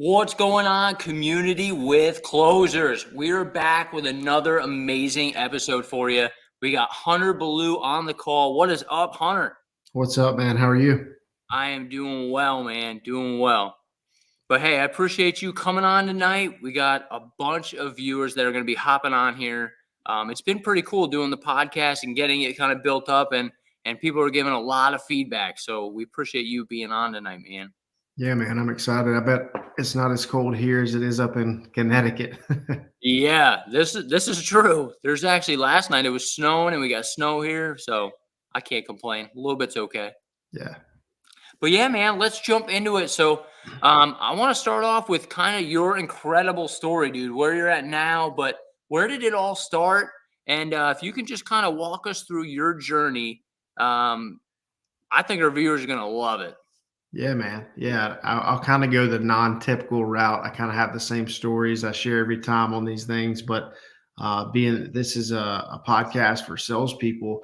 What's going on, community with closers? We're back with another amazing episode for you. We got Hunter Ballew on the call. What is up, Hunter? What's up, man? How are you? I am doing well, man. Doing well. But hey, I appreciate you coming on tonight. We got a bunch of viewers that are going to be hopping on here. It's been pretty cool doing the podcast and getting it kind of built up, and people are giving a lot of feedback. So we appreciate you being on tonight, man. Yeah, man, I'm excited. I bet it's not as cold here as it is up in Connecticut. Yeah, this is true. There's actually last night it was snowing and we got snow here, so I can't complain. A little bit's okay. Yeah. But yeah, man, let's jump into it. So I want to start off with kind of your incredible story, dude, where you're at now, but where did it all start? And if you can just kind of walk us through your journey, I think our viewers are going to love it. Yeah, man. Yeah, I'll kind of go the non-typical route. I kind of have the same stories I share every time on these things, but being this is a podcast for salespeople,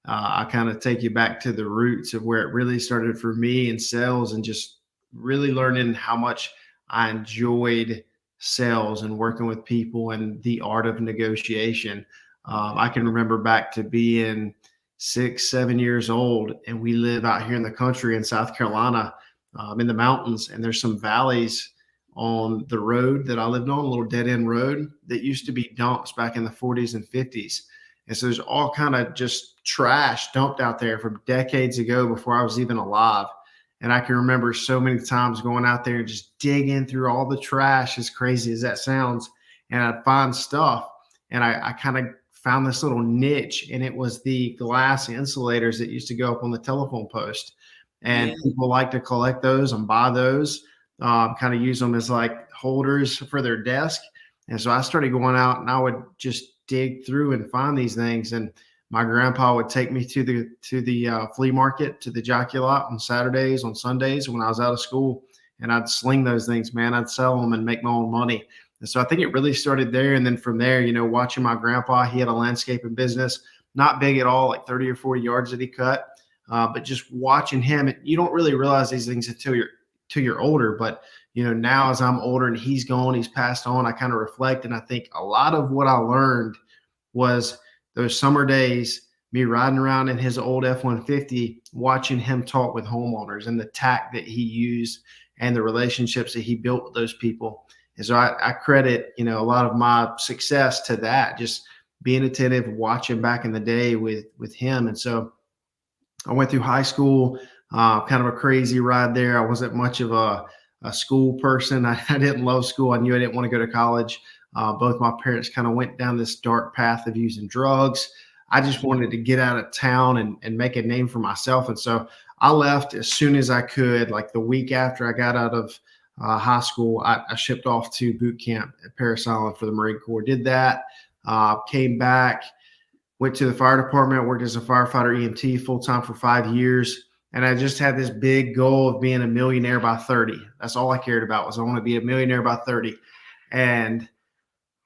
I kind of take you back to the roots of where it really started for me in sales and just really learning how much I enjoyed sales and working with people and the art of negotiation. I can remember back to being 6, 7 years old, and we live out here in the country in South Carolina, in the mountains, and there's some valleys on the road that I lived on, a little dead end road that used to be dumps back in the 40s and 50s. And so there's all kind of just trash dumped out there from decades ago before I was even alive. And I can remember so many times going out there and just digging through all the trash, as crazy as that sounds, and I'd find stuff. And I kind of found this little niche, and it was the glass insulators that used to go up on the telephone post. And people like to collect those and buy those, kind of use them as like holders for their desk. And so I started going out and I would just dig through and find these things. And my grandpa would take me to the flea market, to the jockey lot on Saturdays, on Sundays when I was out of school, and I'd sling those things, man. I'd sell them and make my own money. And so I think it really started there. And then from there, watching my grandpa, he had a landscaping business, not big at all, like 30 or 40 yards that he cut. But just watching him, you don't really realize these things until you're older. But, now as I'm older and he's gone, he's passed on, I kind of reflect. And I think a lot of what I learned was those summer days, me riding around in his old F-150, watching him talk with homeowners and the tact that he used and the relationships that he built with those people. And so I credit, a lot of my success to that, just being attentive, watching back in the day with him. And so I went through high school, kind of a crazy ride there. I wasn't much of a school person. I didn't love school. I knew I didn't want to go to college. Both my parents kind of went down this dark path of using drugs. I just wanted to get out of town and make a name for myself. And so I left as soon as I could. Like the week after I got out of high school, I shipped off to boot camp at Parris Island for the Marine Corps. Did that, came back, went to the fire department, worked as a firefighter EMT full-time for 5 years. And I just had this big goal of being a millionaire by 30. That's all I cared about, was I want to be a millionaire by 30. And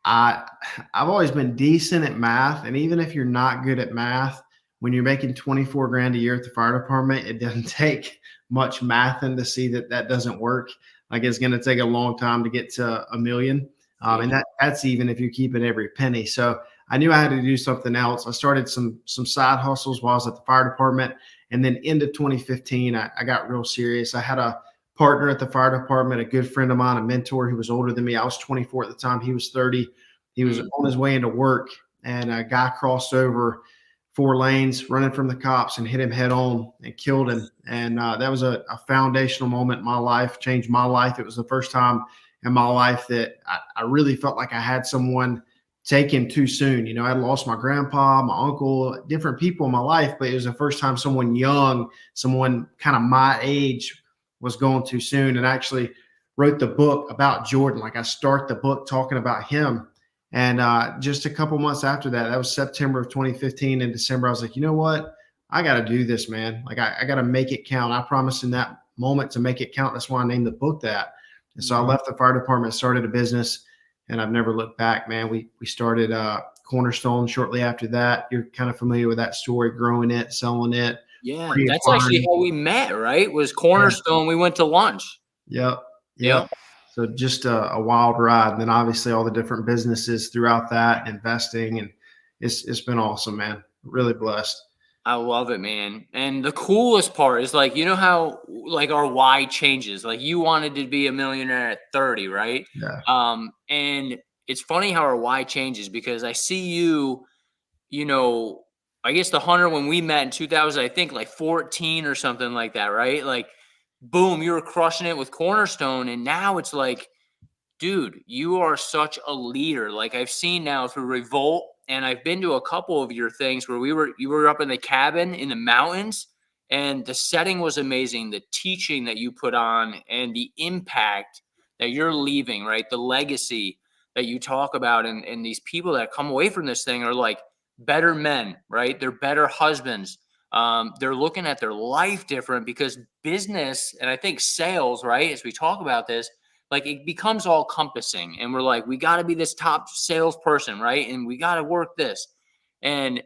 I've always been decent at math. And even if you're not good at math, when you're making 24 grand a year at the fire department, it doesn't take much mathing to see that doesn't work. Like, it's going to take a long time to get to a million. And that's even if you're keeping every penny. So I knew I had to do something else. I started some side hustles while I was at the fire department. And then end of 2015, I got real serious. I had a partner at the fire department, a good friend of mine, a mentor who was older than me. I was 24 at the time. He was 30. He was on his way into work, and a guy crossed over 4 lanes running from the cops and hit him head on and killed him. And that was a foundational moment in my life, changed my life. It was the first time in my life that I really felt like I had someone taken too soon. I'd lost my grandpa, my uncle, different people in my life, but it was the first time someone young, someone kind of my age, was going too soon. And I actually wrote the book about Jordan. Like, I start the book talking about him. And just a couple months after that, that was September of 2015. In December, I was like, you know what? I got to do this, man. Like, I got to make it count. I promised in that moment to make it count. That's why I named the book that. And so I left the fire department, started a business, and I've never looked back, man. We started Cornerstone shortly after that. You're kind of familiar with that story, growing it, selling it. Yeah, that's actually how we met, right? Was Cornerstone. We went to lunch. Yep. Yep. So just a wild ride. And then obviously all the different businesses throughout that, investing, and it's been awesome, man. Really blessed. I love it, man. And the coolest part is like, you know how like our why changes. Like you wanted to be a millionaire at 30, right? Yeah. And it's funny how our why changes because I see you, you know, I guess the Hunter when we met in 2000, I think like 14 or something like that, right? Like boom, you were crushing it with Cornerstone and now it's like dude, you are such a leader. Like I've seen now through Revolt, and I've been to a couple of your things where you were up in the cabin in the mountains, and the setting was amazing. The teaching that you put on and the impact that you're leaving, right? The legacy that you talk about, and these people that come away from this thing are like better men, right? They're better husbands. They're looking at their life different because business and I think sales, right? As we talk about this, like it becomes all encompassing and we're like we got to be this top salesperson, right? And we got to work this and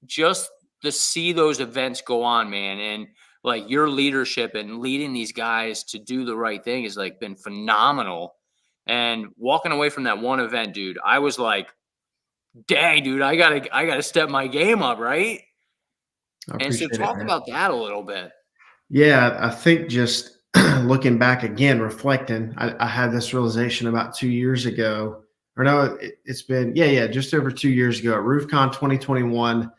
just to see those events go on, man, and like your leadership and leading these guys to do the right thing has like been phenomenal. And walking away from that one event, dude, I was like, dang, dude, I gotta step my game up, right? I And so appreciate it, talk man. about that a little bit. Yeah, I think just looking back again, reflecting, I had this realization about 2 years ago, or no, it's been, yeah, just over 2 years ago at RoofCON 2021.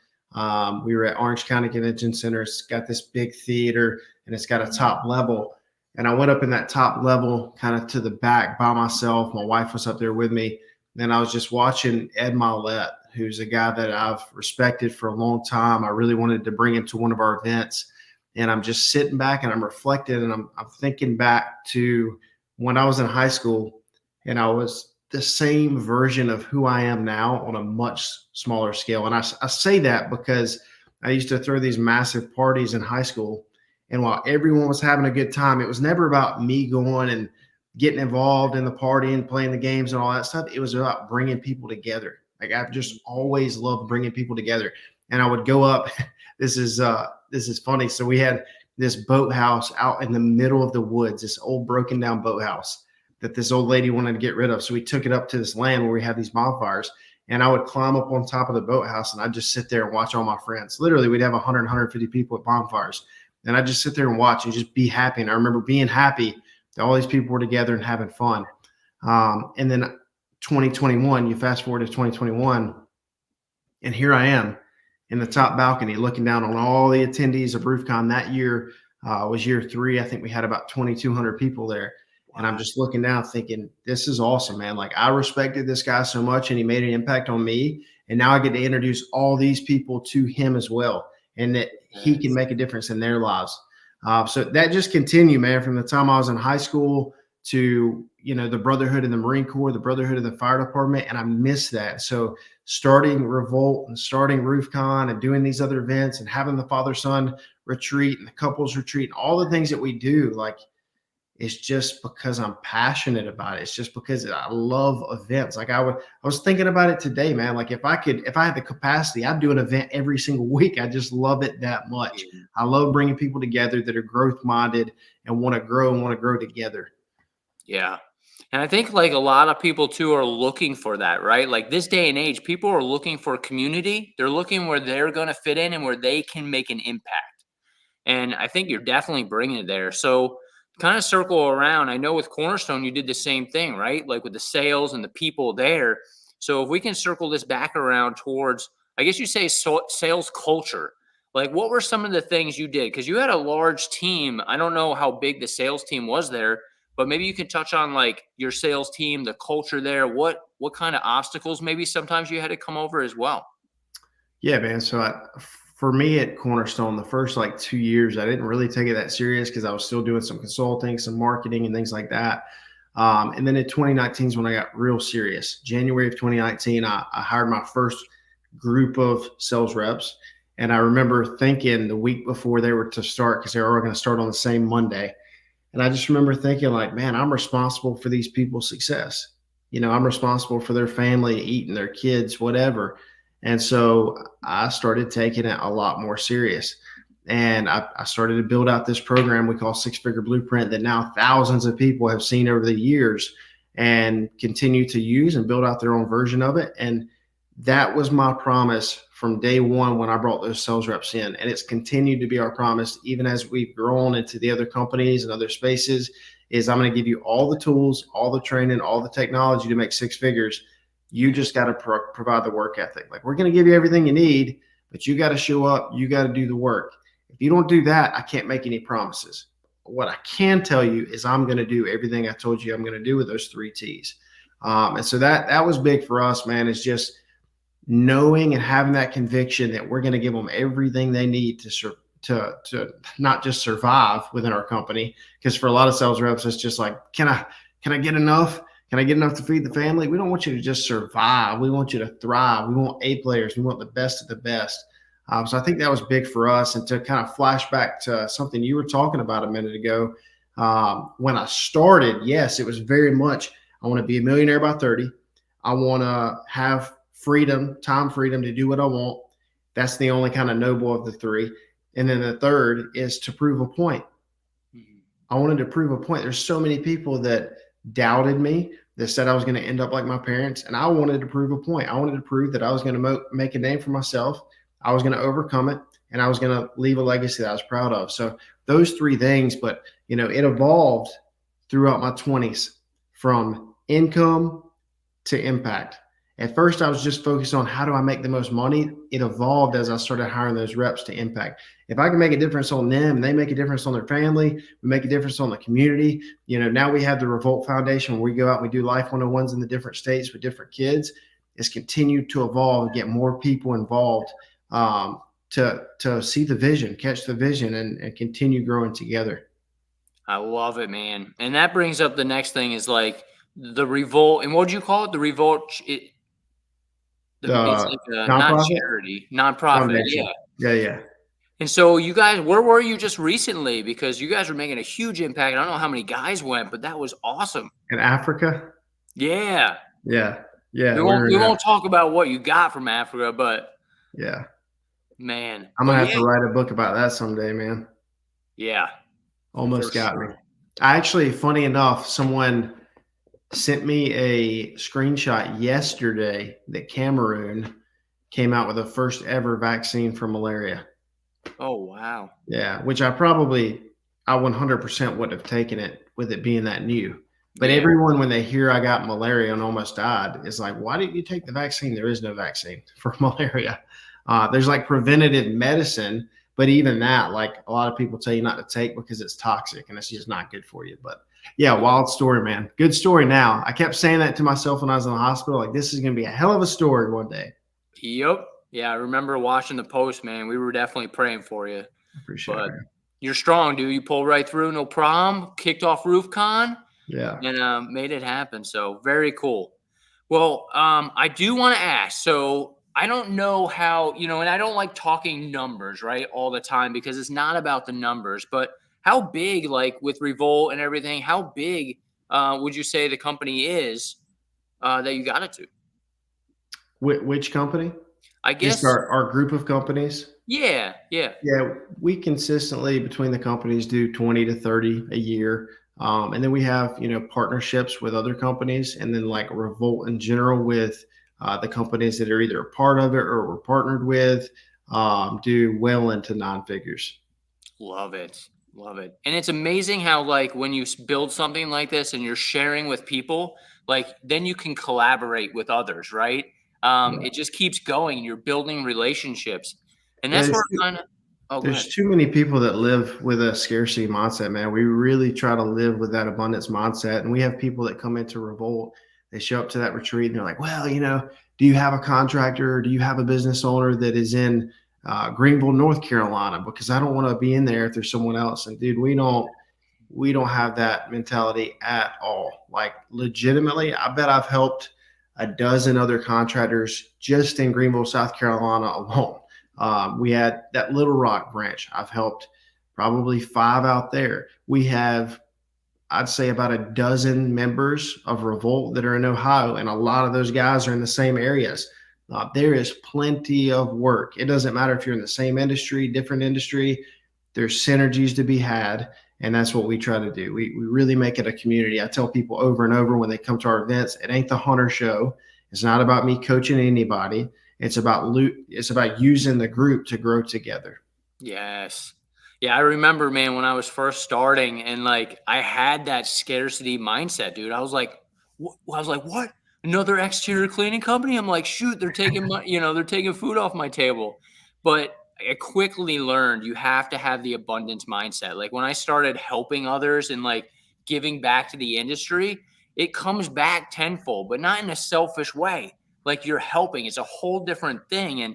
We were at Orange County Convention Center. It's got this big theater and it's got a top level. And I went up in that top level, kind of to the back by myself. My wife was up there with me. And I was just watching Ed Milet, who's a guy that I've respected for a long time. I really wanted to bring him to one of our events, and I'm just sitting back and I'm reflecting and I'm thinking back to when I was in high school and I was the same version of who I am now on a much smaller scale. And I say that because I used to throw these massive parties in high school. And while everyone was having a good time, it was never about me going and getting involved in the party and playing the games and all that stuff. It was about bringing people together. Like I've just always loved bringing people together. And I would go up. This is funny. So we had this boathouse out in the middle of the woods, this old broken down boathouse that this old lady wanted to get rid of. So we took it up to this land where we had these bonfires. And I would climb up on top of the boathouse and I'd just sit there and watch all my friends. Literally, we'd have 100, 150 people at bonfires. And I'd just sit there and watch and just be happy. And I remember being happy that all these people were together and having fun. And then 2021, you fast forward to 2021, and here I am in the top balcony looking down on all the attendees of RoofCon. That year was year 3. I think we had about 2,200 people there. Wow. And I'm just looking down thinking, this is awesome, man. Like I respected this guy so much and he made an impact on me. And now I get to introduce all these people to him as well. And that he can make a difference in their lives. So that just continued, man, from the time I was in high school to, the brotherhood in the Marine Corps, the brotherhood of the fire department. And I miss that. So starting Revolt and starting RoofCon and doing these other events and having the father-son retreat and the couples retreat, and all the things that we do, like, it's just because I'm passionate about it. It's just because I love events. Like I was thinking about it today, man. Like if I had the capacity, I'd do an event every single week. I just love it that much. I love bringing people together that are growth minded and want to grow together. Yeah. And I think like a lot of people too are looking for that, right? Like this day and age, people are looking for community. They're looking where they're going to fit in and where they can make an impact. And I think you're definitely bringing it there. So kind of circle around. I know with Cornerstone, you did the same thing, right? Like with the sales and the people there. So if we can circle this back around towards, I guess you say sales culture, like what were some of the things you did? Because you had a large team. I don't know how big the sales team was there, but maybe you can touch on like your sales team, the culture there. What kind of obstacles maybe sometimes you had to come over as well? Yeah, man. So for me at Cornerstone, the first like 2 years, I didn't really take it that serious because I was still doing some consulting, some marketing and things like that. And then in 2019 is when I got real serious. January of 2019, I hired my first group of sales reps. And I remember thinking the week before they were to start, because they were all going to start on the same Monday. And I just remember thinking like, man, I'm responsible for these people's success. I'm responsible for their family, eating their kids, whatever. And so I started taking it a lot more serious. And I started to build out this program we call Six Figure Blueprint that now thousands of people have seen over the years and continue to use and build out their own version of it. And that was my promise from day one when I brought those sales reps in. And it's continued to be our promise, even as we've grown into the other companies and other spaces, is I'm going to give you all the tools, all the training, all the technology to make six figures. You just got to provide the work ethic. Like, we're going to give you everything you need, but you got to show up. You got to do the work. If you don't do that, I can't make any promises. What I can tell you is I'm going to do everything I told you I'm going to do with those three T's. And so that was big for us, man, is just knowing and having that conviction that we're going to give them everything they need to not just survive within our company. Because for a lot of sales reps, it's just like, can I get enough? Can I get enough to feed the family? We don't want you to just survive. We want you to thrive. We want A players. We want the best of the best. So I think that was big for us. And to kind of flash back to something you were talking about a minute ago, when I started, yes, it was very much, I want to be a millionaire by 30. I want to have freedom, time freedom to do what I want. That's the only kind of noble of the three. And then the third is to prove a point. I wanted to prove a point. There's so many people that doubted me, that said I was going to end up like my parents. And I wanted to prove a point. I wanted to prove that I was going to make a name for myself. I was going to overcome it, and I was going to leave a legacy that I was proud of. So those three things, but it evolved throughout my 20s from income to impact. At first, I was just focused on how do I make the most money. It evolved as I started hiring those reps to impact. If I can make a difference on them and they make a difference on their family, we make a difference on the community. Now we have the Revolt Foundation where we go out and we do life 101s in the different states with different kids. It's continued to evolve and get more people involved to see the vision, catch the vision, and continue growing together. I love it, man. And that brings up the next thing is like the Revolt. And what do you call it? The Revolt. It's like not charity, nonprofit. Foundation. Yeah. And so you guys, where were you just recently? Because you guys were making a huge impact. I don't know how many guys went, but that was awesome. In Africa? Yeah. Yeah. We won't talk about what you got from Africa, but yeah. Man. I'm going to have to write a book about that someday, man. Yeah. Almost got me. I actually, funny enough, someone sent me a screenshot yesterday that Cameroon came out with the first ever vaccine for malaria. Oh, wow. Yeah, which I 100% would have taken it with it being that new. But everyone, when they hear I got malaria and almost died, is like, why didn't you take the vaccine? There is no vaccine for malaria. There's like preventative medicine, but even that, like a lot of people tell you not to take because it's toxic and it's just not good for you. But yeah, wild story, man. Good story now. I kept saying that to myself when I was in the hospital, like this is going to be a hell of a story one day. Yep. Yeah, I remember watching the post, man. We were definitely praying for you. Appreciate it. You're strong, dude. You pulled right through, no problem. Kicked off RoofCON. Yeah. And made it happen. So very cool. Well, I do want to ask. So I don't know how, and I don't like talking numbers, right, all the time because it's not about the numbers. But how big, like with Revolt and everything, how big would you say the company is that you got it to? Which company? I guess just our group of companies. Yeah. We consistently between the companies do 20 to 30 a year. And then we have, partnerships with other companies, and then like Revolt in general with the companies that are either a part of it or we're partnered with, do well into nine figures. Love it. And it's amazing how like when you build something like this and you're sharing with people, like then you can collaborate with others, right? It just keeps going and you're building relationships. And that's where there's too many people that live with a scarcity mindset, man. We really try to live with that abundance mindset. And we have people that come into Revolt, they show up to that retreat and they're like, well, do you have a contractor or do you have a business owner that is in Greenville, North Carolina? Because I don't want to be in there if there's someone else. And dude, we don't have that mentality at all. Like legitimately, I bet I've helped a dozen other contractors just in Greenville, South Carolina alone. We had that Little Rock branch. I've helped probably 5 out there. We have, I'd say about a dozen members of Revolt that are in Ohio. And a lot of those guys are in the same areas. There is plenty of work. It doesn't matter if you're in the same industry, different industry, there's synergies to be had. And that's what we try to do. We really make it a community. I tell people over and over when they come to our events, it ain't the hunter show. It's not about me coaching anybody. It's about using the group to grow together. Yes. Yeah, I remember, man, when I was first starting and like I had that scarcity mindset, dude. I was like, what? Another exterior cleaning company? I'm like, shoot, they're taking my, they're taking food off my table. But I quickly learned you have to have the abundance mindset. Like when I started helping others and like giving back to the industry, it comes back tenfold, but not in a selfish way. Like you're helping, it's a whole different thing. And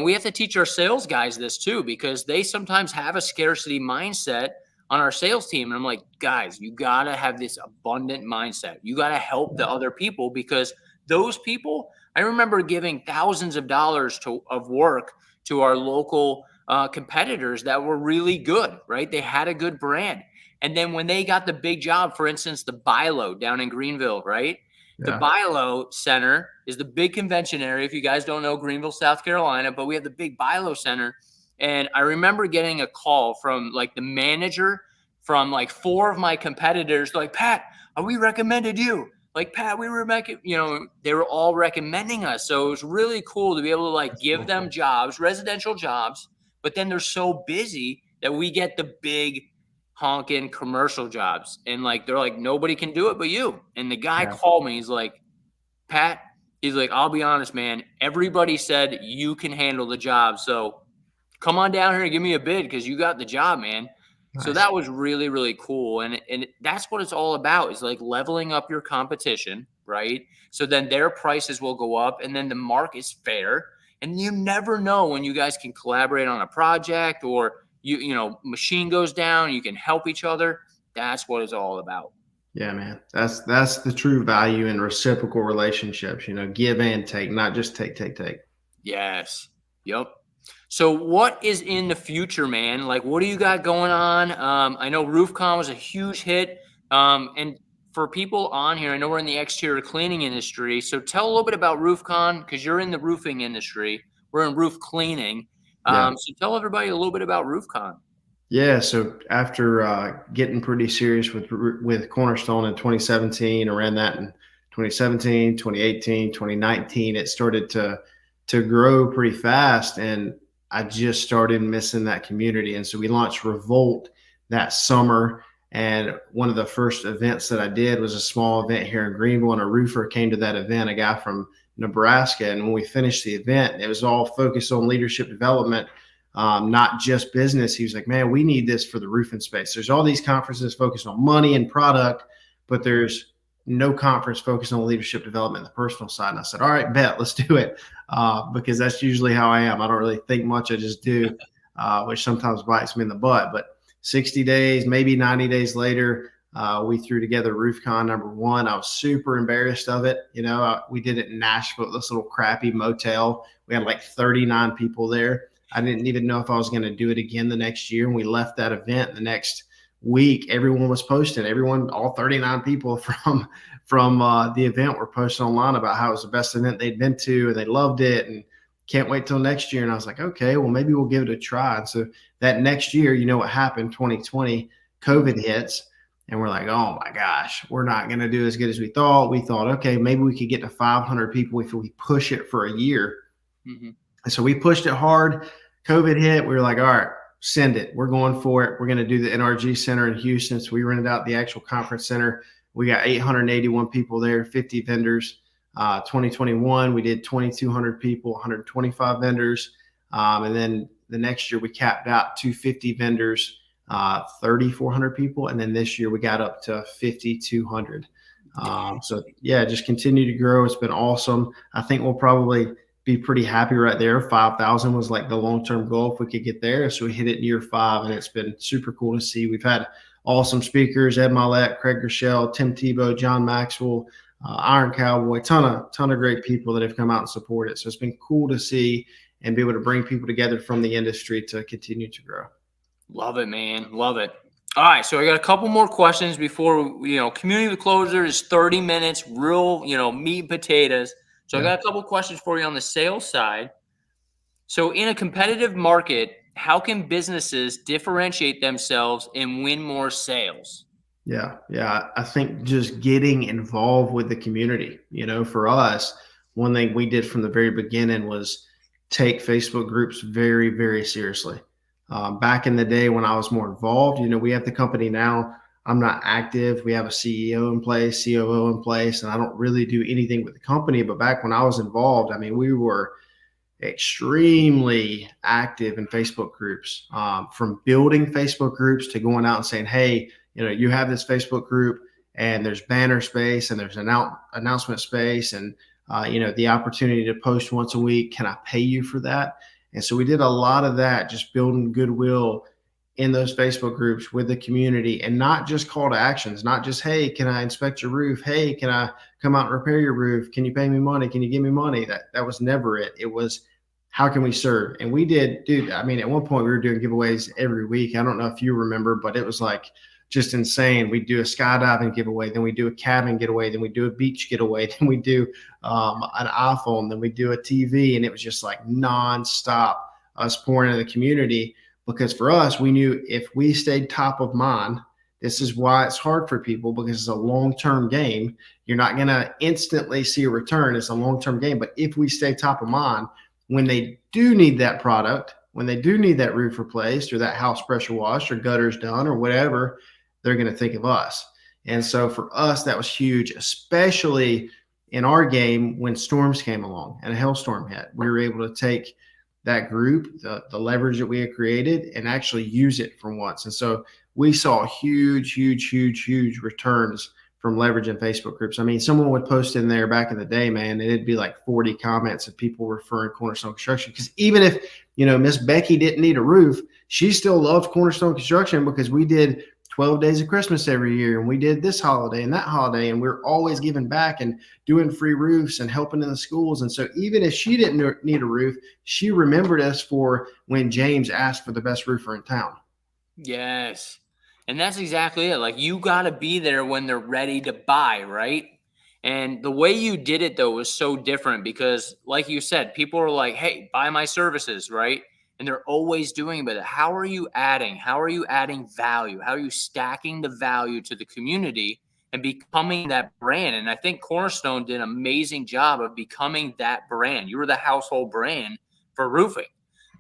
we have to teach our sales guys this too, because they sometimes have a scarcity mindset on our sales team. And I'm like, guys, you got to have this abundant mindset. You got to help the other people because those people, I remember giving thousands of dollars of work to our local competitors that were really good, right? They had a good brand. And then when they got the big job, for instance, the Ballew down in Greenville, right? The Yeah. Ballew Center is the big convention area. If you guys don't know Greenville, South Carolina, but we have the big Ballew Center. And I remember getting a call from like the manager from like 4 of my competitors, like, Pat, we recommended you. Like, Pat, we were making, they were all recommending us. So it was really cool to be able to like That's give cool. them jobs, residential jobs, but then they're so busy that we get the big honking commercial jobs. And like, they're like, nobody can do it but you. And the guy Yeah. called me. He's like, Pat, he's like, I'll be honest, man. Everybody said you can handle the job. So come on down here and give me a bid because you got the job, man. So Nice. that was really, really cool. And that's what it's all about is like leveling up your competition, right? So then their prices will go up and then the market is fair. And you never know when you guys can collaborate on a project or machine goes down, you can help each other. That's what it's all about. Yeah, man. That's the true value in reciprocal relationships, give and take, not just take, take, take. Yes. Yep. So what is in the future, man? Like, what do you got going on? I know RoofCON was a huge hit. And for people on here, I know we're in the exterior cleaning industry. So tell a little bit about RoofCON because you're in the roofing industry. We're in roof cleaning. Yeah. So tell everybody a little bit about RoofCON. Yeah, so after getting pretty serious with Cornerstone in 2017, around that in 2017, 2018, 2019, it started to grow pretty fast, and I just started missing that community. And so we launched Revolt that summer, and one of the first events that I did was a small event here in Greenville, and a roofer came to that event, a guy from Nebraska, and when we finished the event, it was all focused on leadership development, not just business. He was like, man, we need this for the roofing space. There's all these conferences focused on money and product, but there's no conference focused on leadership development, the personal side. And I said, all right, bet, let's do it. Because that's usually how I am. I don't really think much. I just do, which sometimes bites me in the butt. But 60 days, maybe 90 days later, we threw together RoofCON #1. I was super embarrassed of it. We did it in Nashville, this little crappy motel. We had like 39 people there. I didn't even know if I was going to do it again the next year. And we left that event the next week. Everyone was posting. All 39 people from the event were posting online about how it was the best event they'd been to, and they loved it, and can't wait till next year. And I was like, okay, well maybe we'll give it a try. And so that next year, what happened? 2020, COVID hits, and we're like, oh my gosh, we're not going to do as good as we thought. We thought, okay, maybe we could get to 500 people if we push it for a year. Mm-hmm. And so we pushed it hard. COVID hit. We were like, all right, send it. We're going for it. We're going to do the NRG Center in Houston. So we rented out the actual conference center. We got 881 people there, 50 vendors. 2021, we did 2,200 people, 125 vendors. And then the next year we capped out 250 vendors, 3,400 people. And then this year we got up to 5,200. So yeah, just continue to grow. It's been awesome. I think we'll probably be pretty happy right there. 5,000 was like the long-term goal if we could get there. So we hit it in year 5, and it's been super cool to see. We've had awesome speakers: Ed Milet, Craig Rochelle, Tim Tebow, John Maxwell, Iron Cowboy, ton of great people that have come out and support it. So it's been cool to see and be able to bring people together from the industry to continue to grow. Love it, man. Love it. All right, so I got a couple more questions before community closer is 30 minutes, real, meat and potatoes. So I got a couple questions for you on the sales side. So in a competitive market, how can businesses differentiate themselves and win more sales? Yeah, yeah. I think just getting involved with the community. For us, one thing we did from the very beginning was take Facebook groups very, very seriously. Back in the day when I was more involved, we have the company now. I'm not active. We have a CEO in place, COO in place, and I don't really do anything with the company. But back when I was involved, I mean, we were extremely active in Facebook groups, from building Facebook groups to going out and saying, hey, you have this Facebook group and there's banner space and there's an announcement space and, the opportunity to post once a week. Can I pay you for that? And so we did a lot of that, just building goodwill in those Facebook groups with the community, and not just call to actions, not just, hey, can I inspect your roof? Hey, can I come out and repair your roof? Can you pay me money? Can you give me money? That was never it. It was, how can we serve? And we did, dude. I mean, at one point we were doing giveaways every week. I don't know if you remember, but it was like just insane. We do a skydiving giveaway, then we do a cabin getaway, then we do a beach getaway, then we do an iPhone, then we do a TV, and it was just like nonstop us pouring into the community. Because for us, we knew if we stayed top of mind, this is why it's hard for people, because it's a long-term game. You're not going to instantly see a return. It's a long-term game. But if we stay top of mind, when they do need that product, when they do need that roof replaced or that house pressure washed or gutters done or whatever, they're going to think of us. And so for us, that was huge, especially in our game when storms came along and a hailstorm hit. We were able to take that group, the leverage that we had created, and actually use it for once. And so we saw huge returns from leveraging Facebook groups. I mean, someone would post in there back in the day, man, and it'd be like 40 comments of people referring Cornerstone Construction. Because even if, Miss Becky didn't need a roof, she still loved Cornerstone Construction because we did 12 days of Christmas every year, and we did this holiday and that holiday, and we're always giving back and doing free roofs and helping in the schools. And so even if she didn't need a roof, she remembered us for when James asked for the best roofer in town. Yes. And that's exactly it. Like, you got to be there when they're ready to buy, right? And the way you did it, though, was so different because, like you said, people are like, hey, buy my services, right? And they're always doing it. But how are you adding? How are you adding value? How are you stacking the value to the community and becoming that brand? And I think Cornerstone did an amazing job of becoming that brand. You were the household brand for roofing.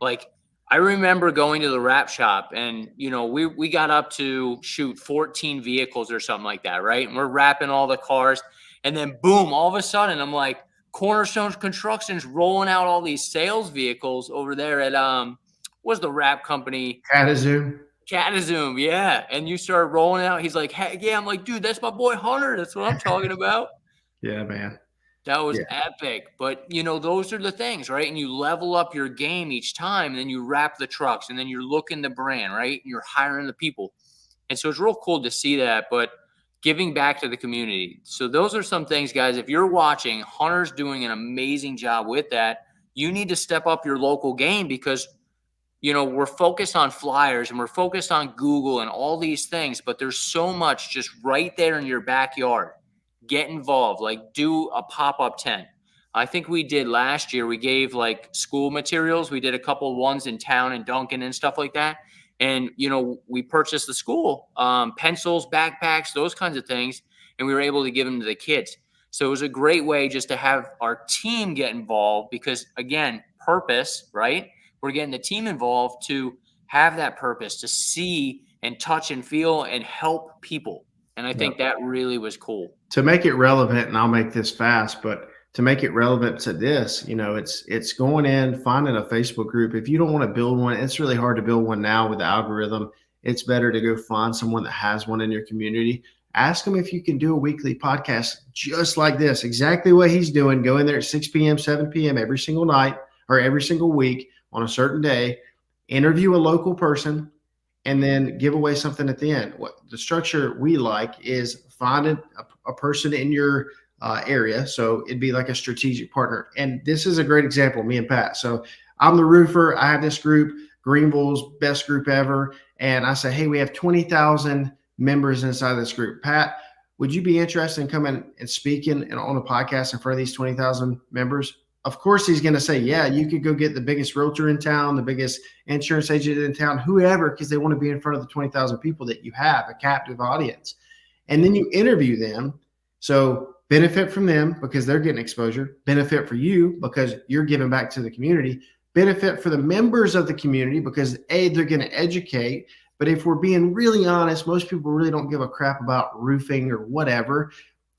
Like, I remember going to the wrap shop and, we got up to shoot 14 vehicles or something like that, right? And we're wrapping all the cars. And then boom, all of a sudden I'm like, Cornerstone Construction's rolling out all these sales vehicles over there at what's the wrap company? Catazoom, yeah. And you start rolling out. He's like, hey, yeah. I'm like, dude, that's my boy Hunter. That's what I'm talking about. Yeah, man. That was epic. But, those are the things, right? And you level up your game each time, and then you wrap the trucks, and then you're looking the brand, right? And you're hiring the people. And so it's real cool to see that, but giving back to the community. So those are some things, guys. If you're watching, Hunter's doing an amazing job with that. You need to step up your local game because, we're focused on flyers and we're focused on Google and all these things, but there's so much just right there in your backyard. Get involved, like do a pop-up tent. I think we did last year. We gave like school materials. We did a couple of ones in town in Duncan and stuff like that. And, we purchased the school, pencils, backpacks, those kinds of things. And we were able to give them to the kids. So it was a great way just to have our team get involved because, again, purpose, right? We're getting the team involved to have that purpose, to see and touch and feel and help people. And I think that really was cool. To make it relevant, and I'll make this fast, but to make it relevant to this, it's going in, finding a Facebook group. If you don't want to build one, it's really hard to build one now with the algorithm. It's better to go find someone that has one in your community. Ask them if you can do a weekly podcast just like this, exactly what he's doing. Go in there at 6 p.m., 7 p.m. every single night or every single week on a certain day, interview a local person, and then give away something at the end. What the structure we like is find a person in your area. So it'd be like a strategic partner. And this is a great example, me and Pat. So I'm the roofer. I have this group, Greenville's best group ever. And I say, hey, we have 20,000 members inside this group. Pat, would you be interested in coming and speaking and on a podcast in front of these 20,000 members? Of course, he's going to say, yeah, you could go get the biggest realtor in town, the biggest insurance agent in town, whoever, because they want to be in front of the 20,000 people that you have, a captive audience. And then you interview them. So benefit from them because they're getting exposure, benefit for you because you're giving back to the community, benefit for the members of the community because A, they're going to educate. But if we're being really honest, most people really don't give a crap about roofing or whatever.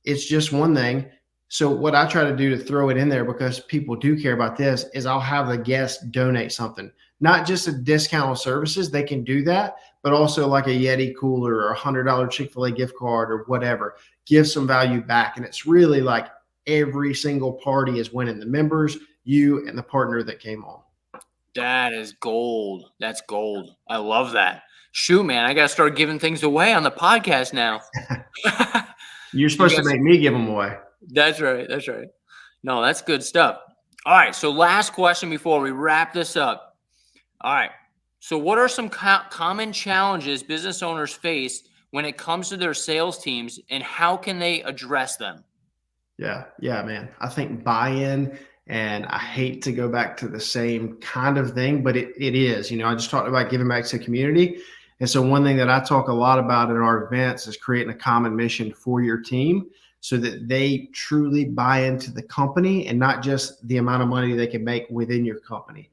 It's just one thing. So what I try to do to throw it in there, because people do care about this, is I'll have the guests donate something, not just a discount on services. They can do that, but also like a Yeti cooler or $100 Chick-fil-A gift card or whatever, give some value back. And it's really like every single party is winning, the members, you, and the partner that came on. That is gold. That's gold. I love that. Shoot, man, I got to start giving things away on the podcast now. You're supposed to make me give them away. That's right. That's right. No, that's good stuff. All right. So last question before we wrap this up. All right. So what are some common challenges business owners face when it comes to their sales teams, and how can they address them? Yeah, man. I think buy-in, and I hate to go back to the same kind of thing, but it is. I just talked about giving back to the community. And so one thing that I talk a lot about in our events is creating a common mission for your team so that they truly buy into the company and not just the amount of money they can make within your company.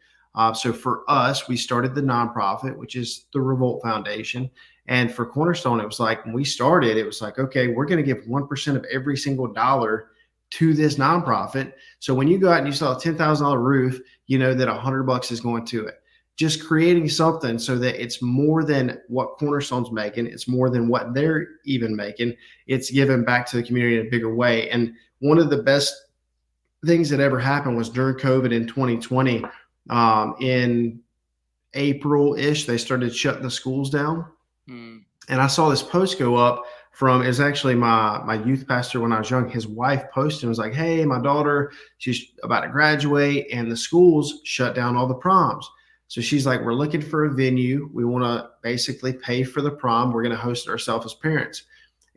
So for us, we started the nonprofit, which is the Revolt Foundation. And for Cornerstone, it was like, when we started, it was like, okay, we're going to give 1% of every single dollar to this nonprofit. So when you go out and you sell a $10,000 roof, you know that $100 is going to it. Just creating something so that it's more than what Cornerstone's making. It's more than what they're even making. It's given back to the community in a bigger way. And one of the best things that ever happened was during COVID in 2020, in April-ish, they started shutting the schools down. And I saw this post go up from, is actually my youth pastor when I was young. His wife posted and was like, hey, my daughter, she's about to graduate and the schools shut down all the proms. So she's like, we're looking for a venue. We want to basically pay for the prom. We're going to host it ourselves as parents.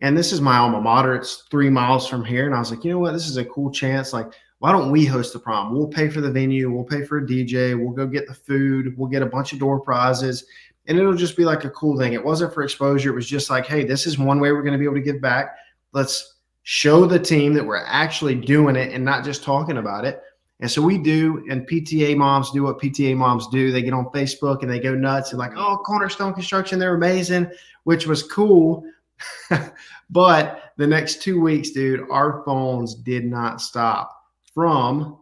And this is my alma mater. It's 3 miles from here. And I was like, you know what? This is a cool chance. Like, why don't we host the prom? We'll pay for the venue. We'll pay for a DJ. We'll go get the food. We'll get a bunch of door prizes. And it'll just be like a cool thing. It wasn't for exposure. It was just like, hey, this is one way we're going to be able to give back. Let's show the team that we're actually doing it and not just talking about it. And so we do, and PTA moms do what PTA moms do. They get on Facebook and they go nuts and like, oh, Cornerstone Construction, they're amazing, which was cool. But the next 2 weeks, dude, our phones did not stop from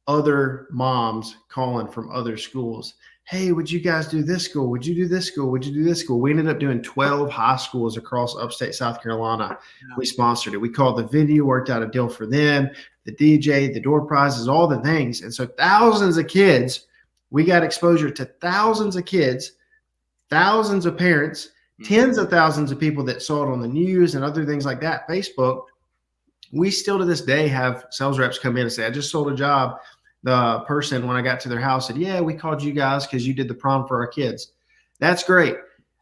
other moms calling from other schools. Hey, would you guys do this school? Would you do this school? Would you do this school? We ended up doing 12 high schools across upstate South Carolina. We sponsored it. We called the venue, worked out a deal for them, the DJ, the door prizes, all the things. And so thousands of kids, we got exposure to thousands of kids, thousands of parents, tens of thousands of people that saw it on the news and other things like that, Facebook. We still to this day have sales reps come in and say, I just sold a job. The person, when I got to their house, said, yeah, we called you guys because you did the prom for our kids. That's great.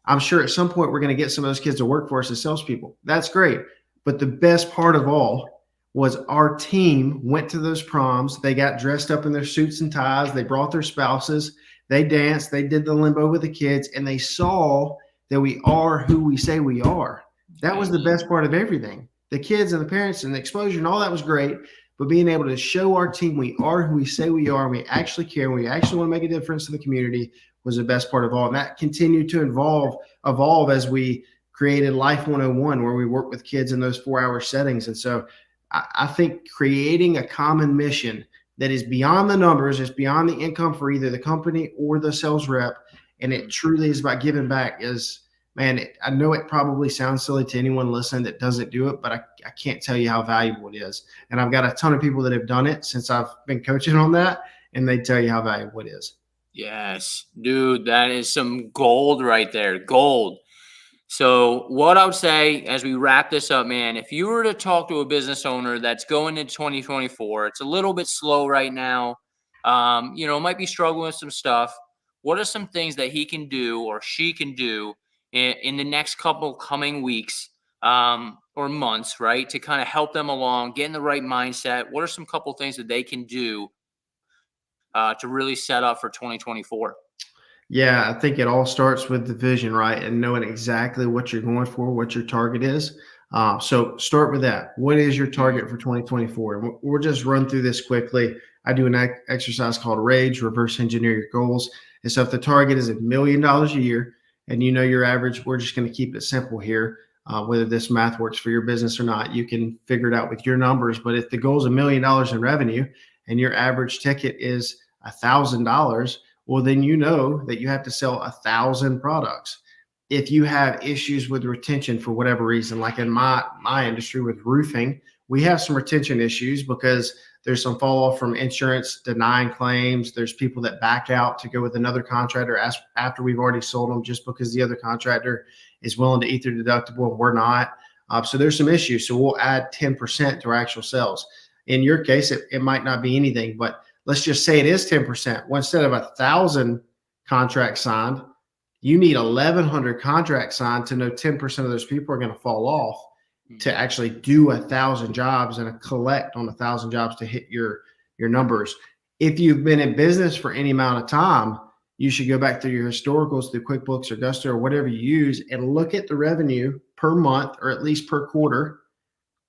I'm sure at some point we're going to get some of those kids to work for us as salespeople. That's great. But the best part of all was our team went to those proms. They got dressed up in their suits and ties. They brought their spouses. They danced. They did the limbo with the kids. And they saw that we are who we say we are. That was the best part of everything. The kids and the parents and the exposure and all that was great. But being able to show our team we are who we say we are, and we actually care, and we actually want to make a difference in the community was the best part of all. And that continued to evolve as we created Life 101, where we work with kids in those 4-hour settings. And so I think creating a common mission that is beyond the numbers, is beyond the income for either the company or the sales rep, and it truly is about giving back is, man, I know it probably sounds silly to anyone listening that doesn't do it, but I can't tell you how valuable it is. And I've got a ton of people that have done it since I've been coaching on that, and they tell you how valuable it is. Yes, dude, that is some gold right there. Gold. So what I would say as we wrap this up, man, if you were to talk to a business owner that's going into 2024, it's a little bit slow right now, might be struggling with some stuff. What are some things that he can do or she can do in the next couple coming weeks or months, right, to kind of help them along, get in the right mindset? What are some couple things that they can do to really set up for 2024? Yeah, I think it all starts with the vision, right? And knowing exactly what you're going for, what your target is. So start with that. What is your Mhm. target for 2024? And we'll just run through this quickly. I do an exercise called RAGE, reverse engineer your goals. And so if the target is $1 million a year and you know your average, we're just going to keep it simple here. Whether this math works for your business or not, you can figure it out with your numbers. But if the goal is $1 million in revenue and your average ticket is $1,000, well, then you know that you have to sell 1,000 products. If you have issues with retention for whatever reason, like in my industry with roofing, we have some retention issues because there's some fall off from insurance denying claims. There's people that back out to go with another contractor after we've already sold them just because the other contractor is willing to eat their deductible and we're not. So there's some issues. So we'll add 10% to our actual sales. In your case, it might not be anything, but let's just say it is 10%. Well, instead of 1,000 contracts signed, you need 1,100 contracts signed to know 10% of those people are going to fall off to Mhm. actually do 1,000 jobs and collect on 1,000 jobs to hit your numbers. If you've been in business for any amount of time, you should go back through your historicals through QuickBooks or Gusto or whatever you use and look at the revenue per month or at least per quarter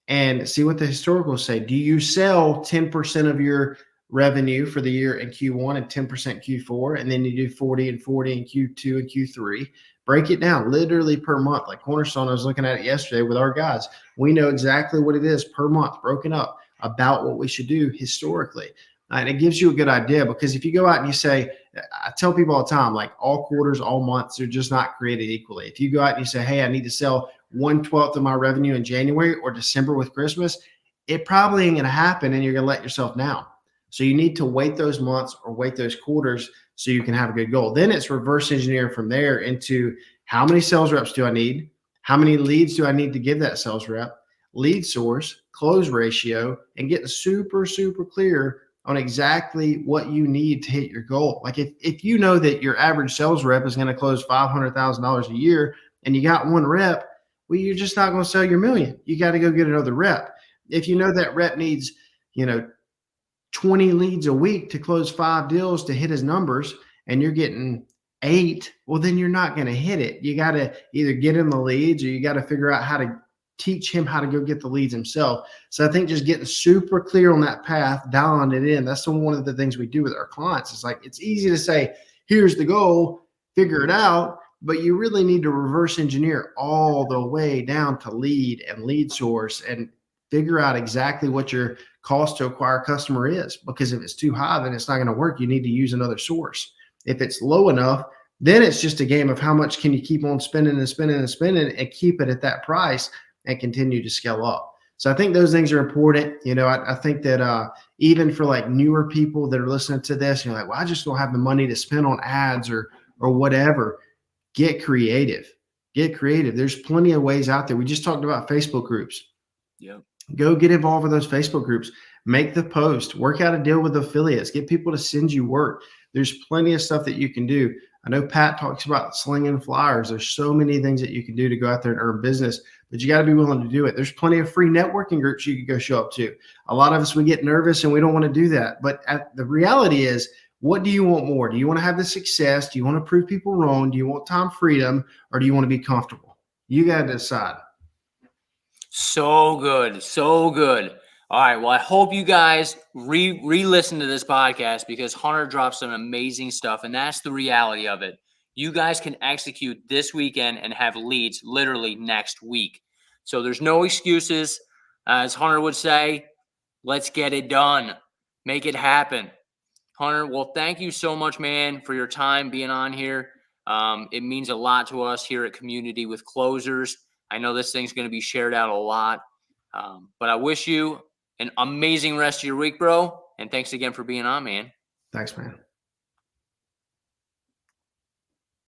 and see what the historicals say. Do you sell 10% of your revenue for the year in Q1 and 10% Q4, and then you do 40 and 40 in Q2 and Q3? Break it down literally per month. Like Cornerstone, I was looking at it yesterday with our guys. We know exactly what it is per month, broken up about what we should do historically. And it gives you a good idea because if you go out and you say, I tell people all the time, like all quarters, all months, are just not created equally. If you go out and you say, hey, I need to sell 1/12 of my revenue in January or December with Christmas, it probably ain't going to happen and you're going to let yourself down. So you need to wait those months or wait those quarters so you can have a good goal. Then it's reverse engineering from there into how many sales reps do I need? How many leads do I need to give that sales rep? Lead source, close ratio, and getting super, super clear on exactly what you need to hit your goal. Like if you know that your average sales rep is going to close $500,000 a year and you got one rep, well, you're just not going to sell your million. You got to go get another rep. If you know that rep needs, you know, 20 leads a week to close 5 deals to hit his numbers and you're getting 8, well, then you're not going to hit it. You got to either get him the leads or you got to figure out how to teach him how to go get the leads himself. So I think just getting super clear on that path, dialing it in, that's one of the things we do with our clients. It's like, it's easy to say, here's the goal, figure it out. But you really need to reverse engineer all the way down to lead and lead source and figure out exactly what your cost to acquire a customer is. Because if it's too high, then it's not going to work. You need to use another source. If it's low enough, then it's just a game of how much can you keep on spending and spending and spending and keep it at that price and continue to scale up. So I think those things are important. You know, I think that even for like newer people that are listening to this, you're like, well, I just don't have the money to spend on ads or whatever. Get creative. Get creative. There's plenty of ways out there. We just talked about Facebook groups. Yep. Go get involved with those Facebook groups. Make the post. Work out a deal with affiliates. Get people to send you work. There's plenty of stuff that you can do. I know Pat talks about slinging flyers. There's so many things that you can do to go out there and earn business, but you got to be willing to do it. There's plenty of free networking groups you can go show up to. A lot of us, we get nervous and we don't want to do that. But the reality is, what do you want more? Do you want to have the success? Do you want to prove people wrong? Do you want time freedom? Or do you want to be comfortable? You got to decide. So good. So good. All right. Well, I hope you guys re-listen to this podcast because Hunter dropped some amazing stuff, and that's the reality of it. You guys can execute this weekend and have leads literally next week. So there's no excuses. As Hunter would say, let's get it done. Make it happen. Hunter, well, thank you so much, man, for your time being on here. It means a lot to us here at Community with Closers. I know this thing's going to be shared out a lot, but I wish you an amazing rest of your week, bro. And thanks again for being on, man. Thanks, man.